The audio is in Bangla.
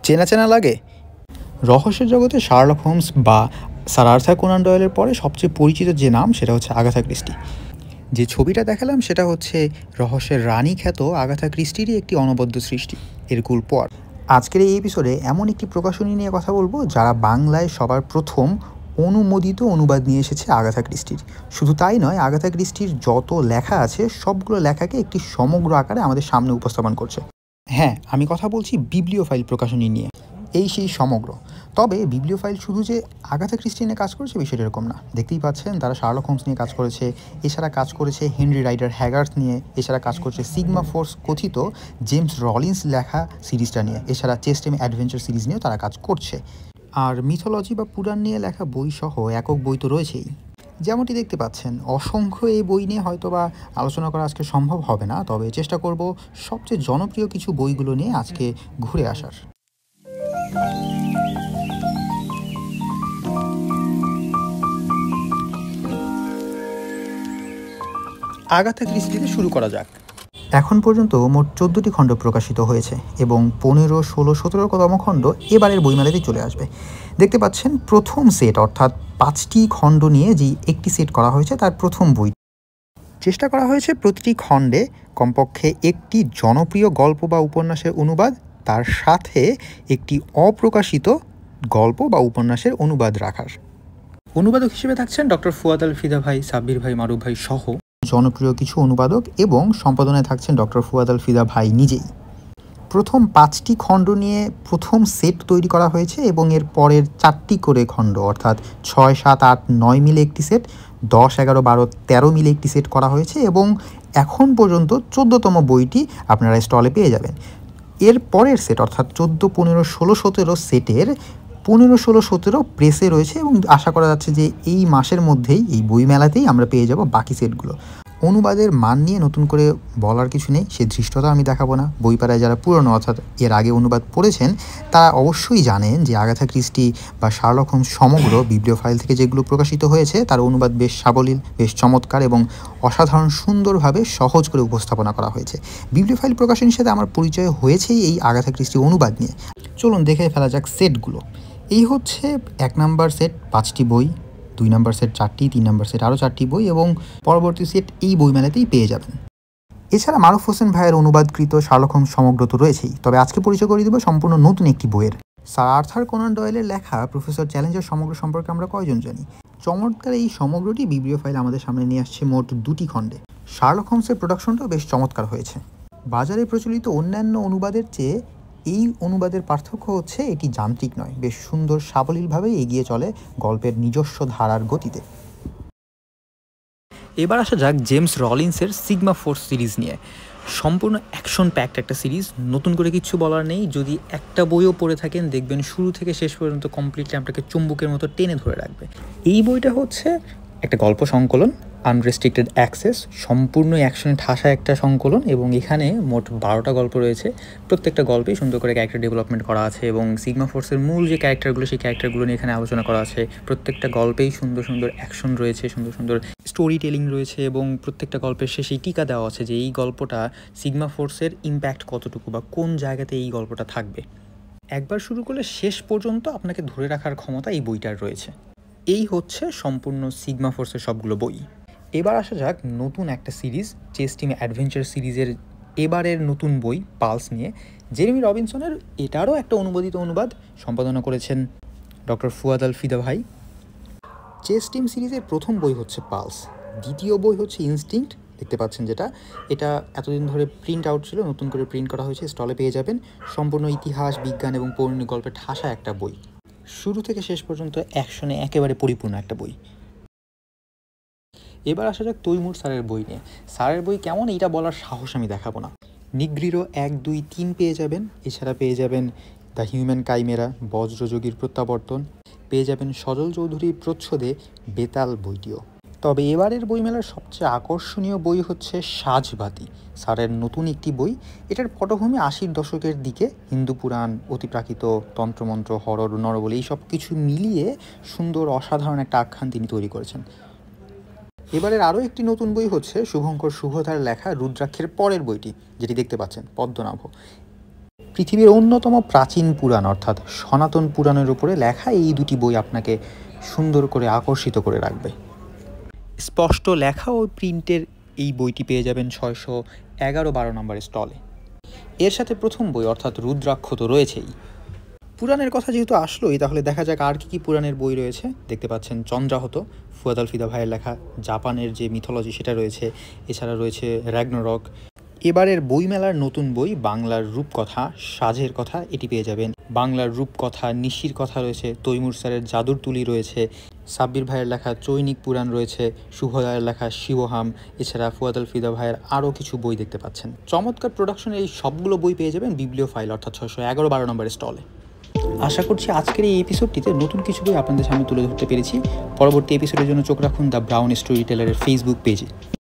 চেনা চেনা লাগে। রহস্যের জগতে শার্লক হোমস বা স্যার আর্থার কোনান ডয়েলের পরে সবচেয়ে পরিচিত যে নাম সেটা হচ্ছে আগাথা ক্রিস্টি। যে ছবিটা দেখালাম সেটা হচ্ছে রহস্যের রানী খ্যাত আগাথা ক্রিস্টিরই একটি অনবদ্য সৃষ্টি, এরকুল পোয়ারো। আজকের এই এপিসোডে এমন একটি প্রকাশনী নিয়ে কথা বলবো যারা বাংলায় সবার প্রথম অনুমোদিত অনুবাদ নিয়ে এসেছে আগাথা ক্রিস্টির। শুধু তাই নয়, আগাথা ক্রিস্টির যত লেখা আছে সবগুলো লেখাকে একটি সমগ্র আকারে আমাদের সামনে উপস্থাপন করছে। হ্যাঁ, আমি কথা বলছি বিবলিওফাইল প্রকাশনী নিয়ে। এই সেই সমগ্র। তবে বিবলিওফাইল শুধু যে আগাথা ক্রিস্টি নিয়ে কাজ করেছে বিষয়টা এরকম না। দেখতেই পাচ্ছেন তারা শার্লক হোমস নিয়ে কাজ করেছে, এছাড়া কাজ করেছে হেনরি রাইডার হ্যাগার্থ নিয়ে, এছাড়া কাজ করছে সিগমা ফোর্স কথিত জেমস রলিন্স লেখা সিরিজটা নিয়ে, এছাড়া চেস টিম অ্যাডভেঞ্চার সিরিজ নিয়েও তারা কাজ করছে। আর মিথোলজি বা পুরাণ নিয়ে লেখা বই সহ একক বই তো রয়েছেই। যেমনটি দেখতে পাচ্ছেন অসংখ্য এই বই নিয়ে হয়তো বা আলোচনা করা আজকে সম্ভব হবে না, তবে চেষ্টা করব সবচেয়ে জনপ্রিয় কিছু বইগুলো নিয়ে আজকে ঘুরে আসার। আগাথা ক্রিস্টিতে শুরু করা যাক। এখন পর্যন্ত মোট 14টি খণ্ড প্রকাশিত হয়েছে এবং 15, 16, 17তম খণ্ড এবারের বইমেলাতেই চলে আসবে। দেখতে পাচ্ছেন প্রথম সেট অর্থাৎ 5টি খণ্ড নিয়ে যে একটি সেট করা হয়েছে তার প্রথম বই। চেষ্টা করা হয়েছে প্রতিটি খণ্ডে কমপক্ষে একটি জনপ্রিয় গল্প বা উপন্যাসের অনুবাদ, তার সাথে একটি অপ্রকাশিত গল্প বা উপন্যাসের অনুবাদ রাখার। অনুবাদক হিসেবে থাকছেন ডক্টর ফুয়াদ আল ফিদা ভাই, সাব্বির ভাই, মারুফ ভাই সহ জনপ্রিয় কিছু অনুবাদক, এবং সম্পাদনায় থাকছেন ডক্টর ফুয়াদ আল ফিদা ভাই নিজেই। প্রথম 5টি খণ্ড নিয়ে প্রথম সেট তৈরি করা হয়েছে এবং এর পরের 4টি করে খণ্ড অর্থাৎ 6, 7, 8, 9 মিলে একটি সেট, 10, 11, 12, 13 মিলে একটি সেট করা হয়েছে এবং এখন পর্যন্ত 14তম বইটি আপনারা স্টলে পেয়ে যাবেন। এর পরের সেট অর্থাৎ 14, 15, 16, 17 সেটের 15, 16, 17 প্রেসে রয়েছে এবং আশা করা যাচ্ছে যে এই মাসের মধ্যেই এই বইমেলাতেই আমরা পেয়ে যাব বাকি সেটগুলো। অনুবাদের মান নিয়ে নতুন করে বলার কিছু নেই, সে ধৃষ্টতা আমি দেখাবো না। বইপাড়ায় যারা পুরনো অর্থাৎ এর আগে অনুবাদ পড়েছেন তারা অবশ্যই জানেন যে আগাথা ক্রিস্টি বা শার্লক হোমস সমগ্র বিবলিওফাইল থেকে যেগুলো প্রকাশিত হয়েছে তার অনুবাদ বেশ সাবলীল, বেশ চমৎকার এবং অসাধারণ সুন্দরভাবে সহজ করে উপস্থাপনা করা হয়েছে। বিবলিওফাইল প্রকাশনীর সাথে আমার পরিচয় হয়েছেই এই আগাথা ক্রিস্টি অনুবাদ নিয়ে। চলুন দেখে ফেলা যাক সেটগুলো। এই হচ্ছে 1 নাম্বার সেট 5টি বই, 2 নাম্বার সেট 4টি, 3 নাম্বার সেট আরও 4টি বই এবং পরবর্তী সেট এই বইমেলাতেই পেয়ে যাবেন। এছাড়া মারুফ হোসেন ভাইয়ের অনুবাদকৃত শার্লক হোমস সমগ্র তো রয়েছেই, তবে আজকে পরিচয় করে দেব সম্পূর্ণ নতুন একটি বইয়ের। স্যার আর্থার কোনান ডয়েলের লেখা প্রফেসর চ্যালেঞ্জের সমগ্র সম্পর্কে আমরা কয়জন জানি? চমৎকার এই সমগ্রটি বিবলিওফাইল আমাদের সামনে নিয়ে আসছে মোট 2টি খণ্ডে। শার্লক হোমসের প্রোডাকশনটাও বেশ চমৎকার হয়েছে। বাজারে প্রচলিত অন্যান্য অনুবাদের চেয়ে এই অনুবাদের পার্থক্য হচ্ছে এটি যান্ত্রিক নয়, বেশ সুন্দর সাবলীলভাবে এগিয়ে চলে গল্পের নিজস্ব ধারার গতিতে। এবার আসা যাক জেমস রলিন্সের সিগমা ফোর্স সিরিজ নিয়ে। সম্পূর্ণ অ্যাকশন প্যাকড একটা সিরিজ, নতুন করে কিচ্ছু বলার নেই। যদি একটা বইও পড়ে থাকেন দেখবেন শুরু থেকে শেষ পর্যন্ত কমপ্লিটলি আপনাকে চুম্বকের মতো টেনে ধরে রাখবে। এই বইটা হচ্ছে একটা গল্প সংকলন, আনরেস্ট্রিক্টেড অ্যাক্সেস, সম্পূর্ণ অ্যাকশনে ঠাসা একটা সংকলন এবং এখানে মোট 12টা গল্প রয়েছে। প্রত্যেকটা গল্পেই সুন্দর করে ক্যারেক্টার ডেভেলপমেন্ট করা আছে এবং সিগমা ফোর্সের মূল যে ক্যারেক্টারগুলো সেই ক্যারেক্টারগুলো নিয়ে এখানে আলোচনা করা আছে। প্রত্যেকটা গল্পেই সুন্দর সুন্দর অ্যাকশন রয়েছে, সুন্দর সুন্দর স্টোরি টেলিং রয়েছে এবং প্রত্যেকটা গল্পের শেষেই টিকা দেওয়া আছে যে এই গল্পটা সিগমা ফোর্সের ইম্প্যাক্ট কতটুকু বা কোন জায়গাতে এই গল্পটা থাকবে। একবার শুরু করলে শেষ পর্যন্ত আপনাকে ধরে রাখার ক্ষমতা এই বইটার রয়েছে। এই হচ্ছে সম্পূর্ণ সিগমা ফোর্সের সবগুলো বই। এবার আসা যাক নতুন একটা সিরিজ, চেস টিম অ্যাডভেঞ্চার সিরিজের এবারের নতুন বই পালস নিয়ে। জেরেমি রবিনসনের এটারও একটা অনুবাদিত অনুবাদ সম্পাদনা করেছেন ডক্টর ফুয়াদ আল ফিদা ভাই। চেস টিম সিরিজের প্রথম বই হচ্ছে পালস, দ্বিতীয় বই হচ্ছে ইনস্টিংক্ট, দেখতে পাচ্ছেন যেটা, এটা এতদিন ধরে প্রিন্ট আউট ছিল, নতুন করে প্রিন্ট করা হয়েছে, স্টলে পেয়ে যাবেন। সম্পূর্ণ ইতিহাস, বিজ্ঞান এবং পৌরাণিক গল্পের ঠাসা একটা বই, শুরু থেকে শেষ পর্যন্ত অ্যাকশনে একেবারে পরিপূর্ণ একটা বই। এবার আসা যাক তৈমুর স্যারের বই নিয়ে। স্যারের বই কেমন এইটা বলার সাহস আমি দেখাবো না। নিগ্রিরো 1, 2, 3 পেয়ে যাবেন, এছাড়া পেয়ে যাবেন দ্য হিউম্যান কাইমেরা, বজ্রযোগীর প্রত্যাবর্তন, পেয়ে যাবেন সজল চৌধুরীর প্রচ্ছদে বেতাল বইটিও। তবে এবারের বইমেলার সবচেয়ে আকর্ষণীয় বই হচ্ছে সাজবাতি, স্যারের নতুন একটি বই। এটার পটভূমি 80-র দশকের দিকে, হিন্দু পুরাণ, অতিপ্রাকৃত, তন্ত্রমন্ত্র, হরর, নরবলি এই সব কিছু মিলিয়ে সুন্দর অসাধারণ একটা আখ্যান তিনি তৈরি করেছেন। এবারের আরও একটি নতুন বই হচ্ছে শুভঙ্কর শুভধার লেখা রুদ্রাক্ষের পরের বইটি, যেটি দেখতে পাচ্ছেন পদ্মনাভ। পৃথিবীর অন্যতম প্রাচীন পুরাণ অর্থাৎ সনাতন পুরাণের উপরে লেখা এই দুটি বই আপনাকে সুন্দর করে আকর্ষিত করে রাখবে। স্পষ্ট লেখা ও প্রিন্টের এই বইটি পেয়ে যাবেন 611-12 নম্বরের স্টলে। এর সাথে প্রথম বই অর্থাৎ রুদ্রাক্ষ তো রয়েছেই। পুরাণের কথা যেহেতু আসলোই, তাহলে দেখা যাক আর কী কী পুরাণের বই রয়েছে। দেখতে পাচ্ছেন চন্দ্রাহত, ফুয়াদ আল ফিদা ভাইয়ের লেখা, জাপানের যে মিথোলজি সেটা রয়েছে। এছাড়া রয়েছে র্যাগনারক। এবারের বইমেলার নতুন বই বাংলার রূপকথা, সাজের কথা, এটি পেয়ে যাবেন। বাংলার রূপকথা, নিশির কথা রয়েছে, তৈমুর স্যারের জাদুর তুলি রয়েছে, সাব্বির ভাইয়ের লেখা চৈনিক পুরাণ রয়েছে, শুভদয়ের লেখা শিবহাম। এছাড়া ফুয়াদ আল ফিদা ভাইয়ের আরও কিছু বই দেখতে পাচ্ছেন। চমৎকার প্রোডাকশনের এই সবগুলো বই পেয়ে যাবেন বিবলিও ফাইল অর্থাৎ 611-12 নম্বরের স্টলে। আশা করছি আজকের এই এপিসোডটিতে নতুন কিছু বই আপনাদের সামনে তুলে ধরতে পেরেছি। পরবর্তী এপিসোডের জন্য চোখ রাখুন দ্য ব্রাউন স্টোরি টেলারের ফেসবুক পেজে।